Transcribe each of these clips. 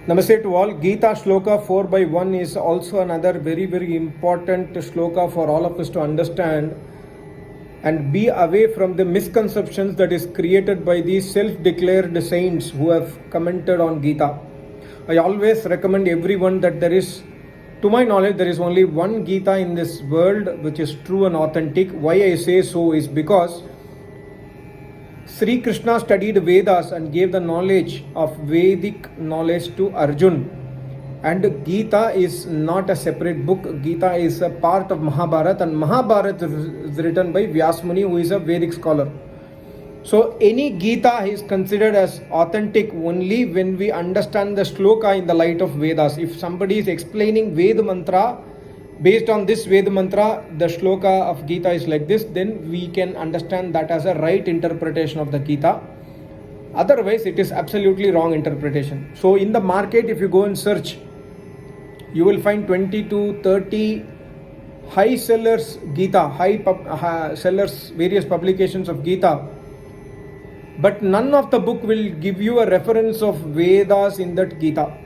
Namaste to all. Gita Shloka 4 by 1 is also another very important shloka for all of us to understand and be away from the misconceptions that is created by these self-declared saints who have commented on Gita. I always recommend everyone that to my knowledge, there is only one Gita in this world which is true and authentic. Why I say so is because Sri Krishna studied Vedas and gave the knowledge of Vedic knowledge to Arjun. And Gita is not a separate book. Gita is a part of Mahabharata, and Mahabharata is written by Vyasmuni, who is a Vedic scholar. So any Gita is considered as authentic only when we understand the shloka in the light of Vedas. If somebody is explaining Veda mantra, based on this Veda mantra, the shloka of Gita is like this, then we can understand that as a right interpretation of the Gita. Otherwise, it is absolutely wrong interpretation. So in the market, if you go and search, you will find 20 to 30 high sellers Gita, sellers various publications of Gita. But none of the book will give you a reference of Vedas in that Gita.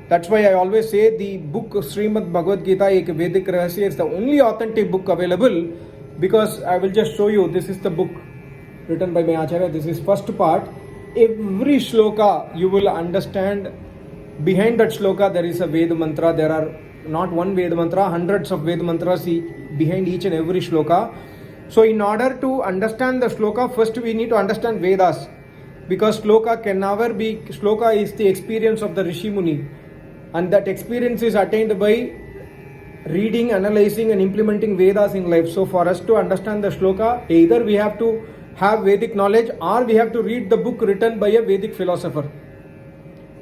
That's why I always say the book Srimad Bhagavad Gita, Ek Vedic Rahasya, is the only authentic book available, because I will just show you. This is the book written by my Acharya. This is first part. Every shloka you will understand. Behind that shloka there is a Veda mantra. There are not one Veda mantra, hundreds of Veda mantras behind each and every shloka. So in order to understand the shloka, first we need to understand Vedas, because shloka can never be, shloka is the experience of the Rishi Muni, and that experience is attained by reading, analyzing and implementing Vedas in life. So for us to understand the shloka, either we have to have Vedic knowledge or we have to read the book written by a Vedic philosopher.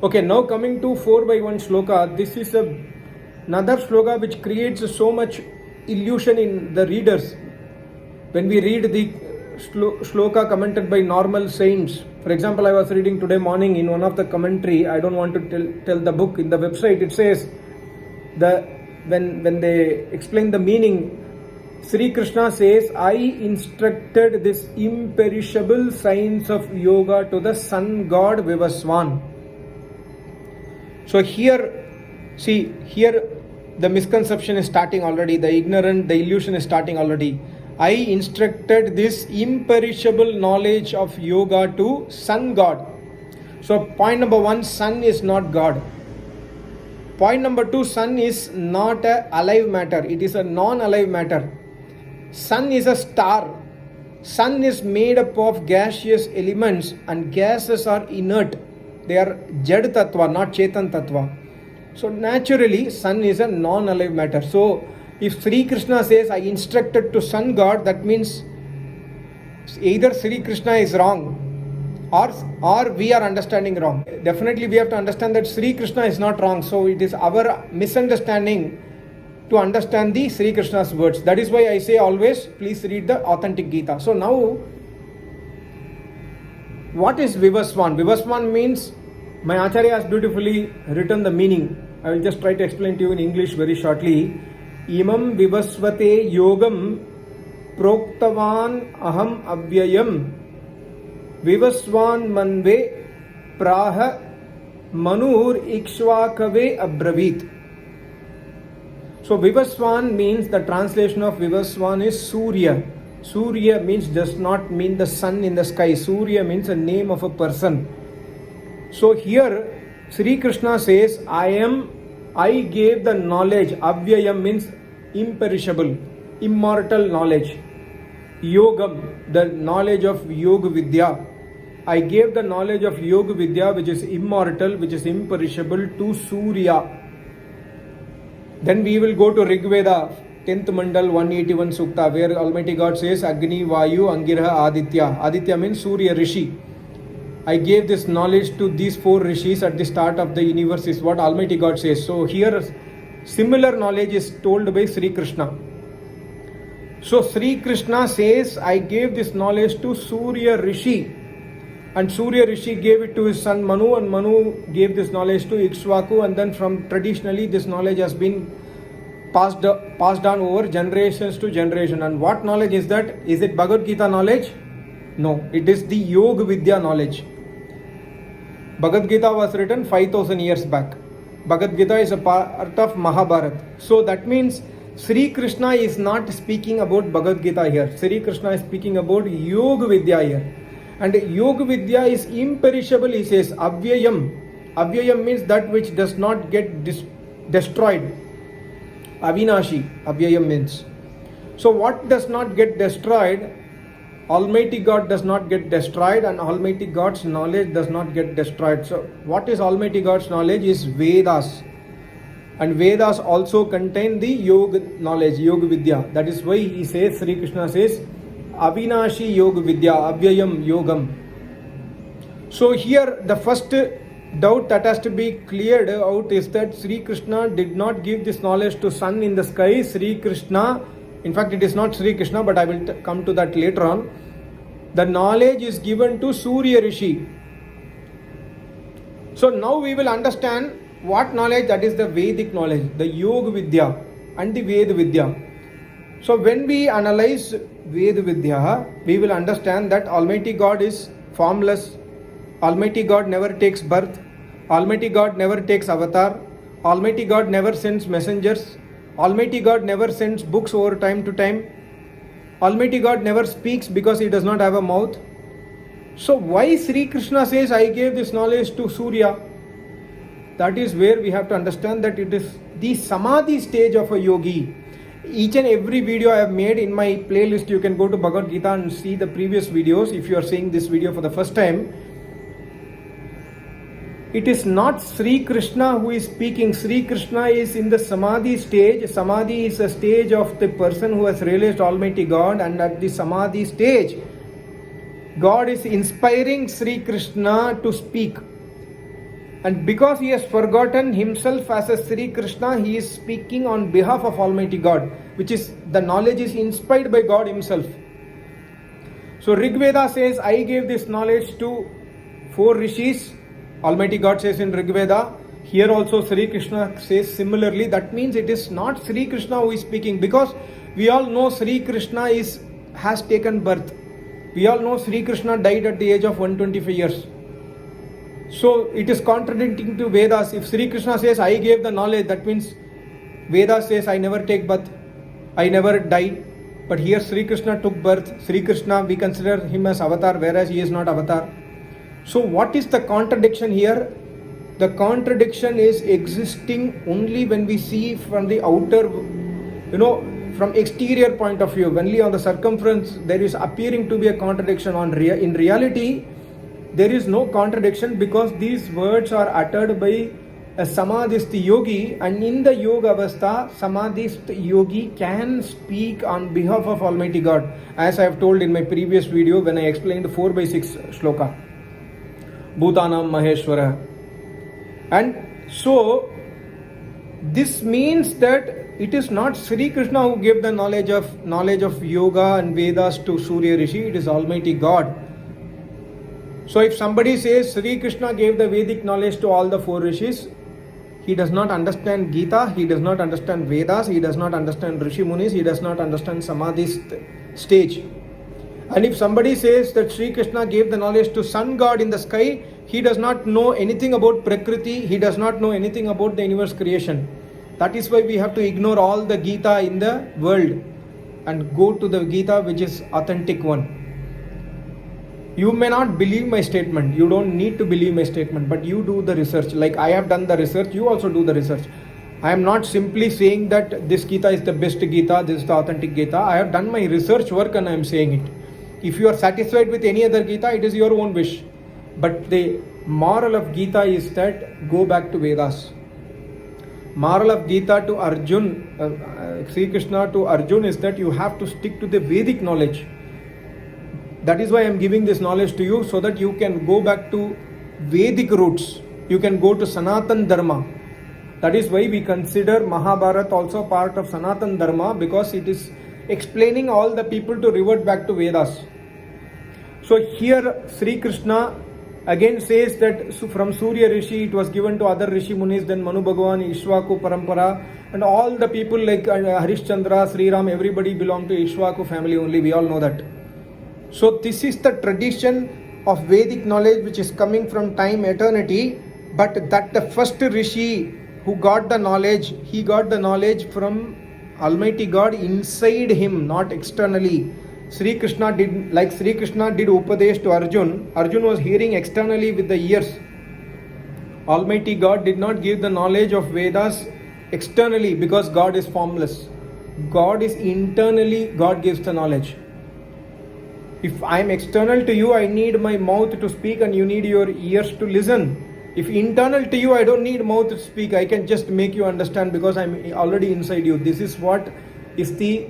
Okay, now coming to 4 by 1 shloka, this is another shloka which creates so much illusion in the readers. When we read the shloka commented by normal saints, for example, I was reading today morning in one of the commentary, I don't want to tell the book, in the website it says, when they explain the meaning, Sri Krishna says, I instructed this imperishable science of yoga to the sun god viva, swan. So here the misconception is starting already, the illusion is starting already. I instructed this imperishable knowledge of yoga to sun god. So point number 1, sun is not God. Point number 2, sun is not a alive matter. It is a non-alive matter. Sun is a star. Sun is made up of gaseous elements, and gases are inert. They are Jad Tattva, not Chetan Tattva. So naturally, sun is a non-alive matter. So if Sri Krishna says, I instructed to sun god, that means either Sri Krishna is wrong or we are understanding wrong. Definitely we have to understand that Sri Krishna is not wrong. So it is our misunderstanding to understand the Sri Krishna's words. That is why I say always, please read the authentic Gita. So now, what is viva, swan? Viva, swan means, my Acharya has beautifully written the meaning. I will just try to explain to you in English very shortly. Imam vivasvate yogam proktavan aham avyayam vivaswan manve praha manur ikshvakave abravit. So vivaswan means, the translation of vivaswan is Surya. Surya does not mean the sun in the sky. Surya means a name of a person. So here Sri Krishna says, I gave the knowledge. Avyayam means imperishable, immortal knowledge. Yogam, the knowledge of Yoga Vidya. I gave the knowledge of Yoga Vidya, which is immortal, which is imperishable, to Surya. Then we will go to Rig Veda, 10th Mandal, 181 Sukta, where Almighty God says, Agni, Vayu, Angiraha, Aditya. Aditya means Surya Rishi. I gave this knowledge to these 4 rishis at the start of the universe, is what Almighty God says. So here similar knowledge is told by Sri Krishna. So Sri Krishna says, I gave this knowledge to Surya Rishi, and Surya Rishi gave it to his son Manu, and Manu gave this knowledge to Ikshvaku, and then from traditionally this knowledge has been passed on over generations to generation. And what knowledge is that? Is it Bhagavad Gita knowledge? No, it is the Yoga Vidya knowledge. Bhagavad Gita was written 5000 years back. Bhagavad Gita is a part of Mahabharata. So that means Sri Krishna is not speaking about Bhagavad Gita here. Sri Krishna is speaking about Yoga Vidya here. And Yoga Vidya is imperishable, he says. Avyayam. Avyayam means that which does not get destroyed. Avinashi. Avyayam means. So what does not get destroyed? Almighty God does not get destroyed, and Almighty God's knowledge does not get destroyed. So what is Almighty God's knowledge is Vedas. And Vedas also contain the Yoga knowledge, Yoga Vidya. That is why he says, Sri Krishna says, Avinashi Yoga Vidya, Avyayam Yogam. So here the first doubt that has to be cleared out is that Sri Krishna did not give this knowledge to sun in the sky. Sri Krishna, in fact it is not Sri Krishna, but I will come to that later on. The knowledge is given to Surya Rishi. So now we will understand what knowledge, that is the Vedic knowledge, the Yoga Vidya and the Veda Vidya. So when we analyze Veda Vidya, we will understand that Almighty God is formless. Almighty God never takes birth. Almighty God never takes avatar. Almighty God never sends messengers. Almighty God never sends books over time to time. Almighty God never speaks because he does not have a mouth. So why Sri Krishna says, I gave this knowledge to Surya? That is where we have to understand that it is the Samadhi stage of a yogi. Each and every video I have made in my playlist, you can go to Bhagavad Gita and see the previous videos. If you are seeing this video for the first time, it is not Sri Krishna who is speaking. Sri Krishna is in the Samadhi stage. Samadhi is a stage of the person who has realized Almighty God, and at the Samadhi stage, God is inspiring Sri Krishna to speak. And because he has forgotten himself as a Sri Krishna, he is speaking on behalf of Almighty God, which is the knowledge is inspired by God himself. So Rig Veda says, I gave this knowledge to 4 rishis. Almighty God says in Rig Veda. Here also Sri Krishna says similarly. That means it is not Sri Krishna who is speaking, because we all know Sri Krishna has taken birth. We all know Sri Krishna died at the age of 125 years. So it is contradicting to Vedas. If Sri Krishna says, I gave the knowledge, that means Vedas says, I never take birth, I never die. But here Sri Krishna took birth. Sri Krishna, we consider him as avatar, whereas he is not avatar. So what is the contradiction here? The contradiction is existing only when we see from the outer, from exterior point of view. Only on the circumference there is appearing to be a contradiction. In reality, there is no contradiction, because these words are uttered by a Samadhist yogi, and in the Yoga Avastha, Samadhist yogi can speak on behalf of Almighty God, as I have told in my previous video when I explained the 4/6 shloka. Bhutanam Maheshwara. And so this means that it is not Sri Krishna who gave the knowledge of yoga and Vedas to Surya Rishi, it is Almighty God. So if somebody says Sri Krishna gave the Vedic knowledge to all the 4 rishis, he does not understand Gita, he does not understand Vedas, he does not understand Rishi Munis, he does not understand Samadhi stage. And if somebody says that Sri Krishna gave the knowledge to sun god in the sky, he does not know anything about Prakriti, he does not know anything about the universe creation. That is why we have to ignore all the Gita in the world and go to the Gita which is authentic one. You may not believe my statement, you don't need to believe my statement, but you do the research. Like I have done the research, you also do the research. I am not simply saying that this Gita is the best Gita, this is the authentic Gita. I have done my research work and I am saying it. If you are satisfied with any other Gita, it is your own wish. But the moral of Gita is that go back to Vedas. Moral of Gita to Arjun, Sri Krishna to Arjun is that you have to stick to the Vedic knowledge. That is why I am giving this knowledge to you, so that you can go back to Vedic roots. You can go to Sanatan Dharma. That is why we consider Mahabharata also part of Sanatan Dharma, because it is explaining all the people to revert back to Vedas. So here Sri Krishna again says that from Surya Rishi it was given to other Rishi Munis, then Manu Bhagavan, Ishwaku Parampara, and all the people like Harishchandra, Sri Ram, everybody belong to Ishwaku family only. We all know that. So this is the tradition of Vedic knowledge which is coming from time eternity, but that the first Rishi who got the knowledge, he got the knowledge from Almighty God inside him, not externally. Sri Krishna did Upadesh to Arjun. Arjun was hearing externally with the ears. Almighty God did not give the knowledge of Vedas externally because God is formless. God is internally, God gives the knowledge. If I am external to you, I need my mouth to speak and you need your ears to listen. If internal to you, I don't need mouth to speak. I can just make you understand because I'm already inside you. This is what is the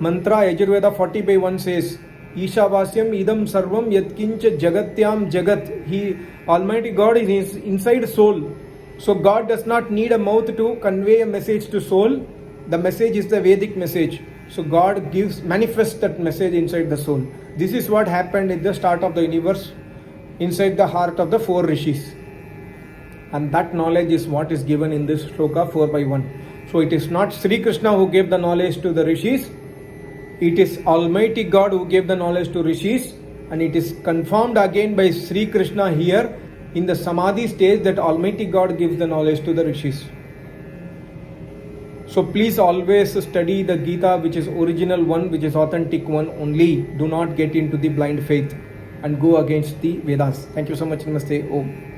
mantra. Yajurveda 40/1 says, Ishavasyam idam sarvam yatkincha jagatyam jagat. He, Almighty God, is inside soul. So God does not need a mouth to convey a message to soul. The message is the Vedic message. So God manifests that message inside the soul. This is what happened at the start of the universe, inside the heart of the four rishis. And that knowledge is what is given in this shloka 4/1. So it is not Sri Krishna who gave the knowledge to the rishis. It is Almighty God who gave the knowledge to rishis. And it is confirmed again by Sri Krishna here in the Samadhi stage that Almighty God gives the knowledge to the rishis. So please always study the Gita, which is original one, which is authentic one only. Do not get into the blind faith and go against the Vedas. Thank you so much. Namaste. Om.